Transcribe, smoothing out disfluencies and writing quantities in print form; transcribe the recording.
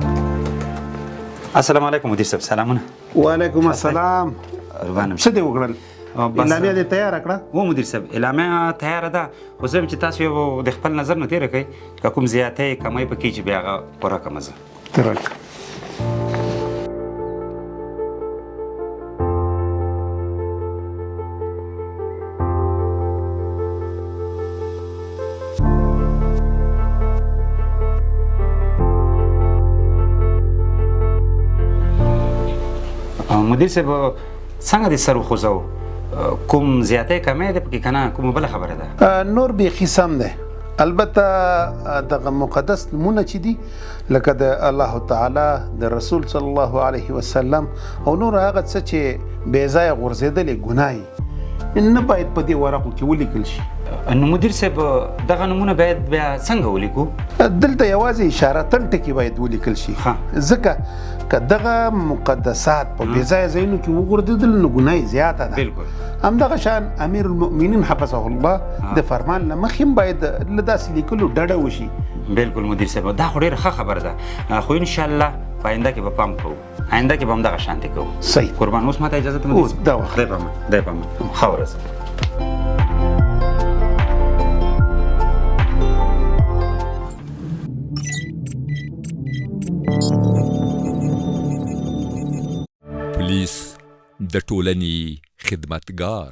السلام علیکم مدیر صاحب، سلامونه. وعلیکم السلام. روانم څه دی وکړل؟ اعلامیه دې تیاره کړه؟ و مدیر صاحب، اعلامیه تیاره ده، خو زه چې تاسو یو د خپل نظر نه تېره کړئ که کوم زیاتی کمی پکې چې بیا هغه پوره کړم زه. ته راکړه. مدیر صاحب څنګه دې سر وخوځو؟ کوم زیاتی کمی دی پکې که نه کومه بله خبره ده؟ نور بیخي سم دی، البته دغه مقدس نومونه چې دي لکه د الله تعالی د رسول صلی الله علیه وسلم او نور هغه څه چې بې ځایه غورځېدلې ګناه نه باید په دې ورقو کې ولیکل شي. نو مدیر صاحب دغه نومونه باید بیا څنګه ولیکو؟ دلته یوازې اشارتن ټکي باید ولیکل شي، ځکه که دغه مقدسات په بې ځایه ځایونو کې وغورځېدل نو ګناه زیاته ده. بالکل همدغه شان امیر المؤمنین حفظه الله د فرمان له مخې هم باید له داسې لیکلو ډډه وشي. بالکل مدیر صاحب، دا خو ډېره ښه خبره ده، خو انشاءالله په آینده کې به پام کوو، آینده کې به هم دغه شانتې کوو. صحیح قربان. اوس ماته اجازه ته مدیر صاحب؟ دا وخت دی په امان، دی په امان. ښه ورځ. پولیس د ټولنې خدمتګار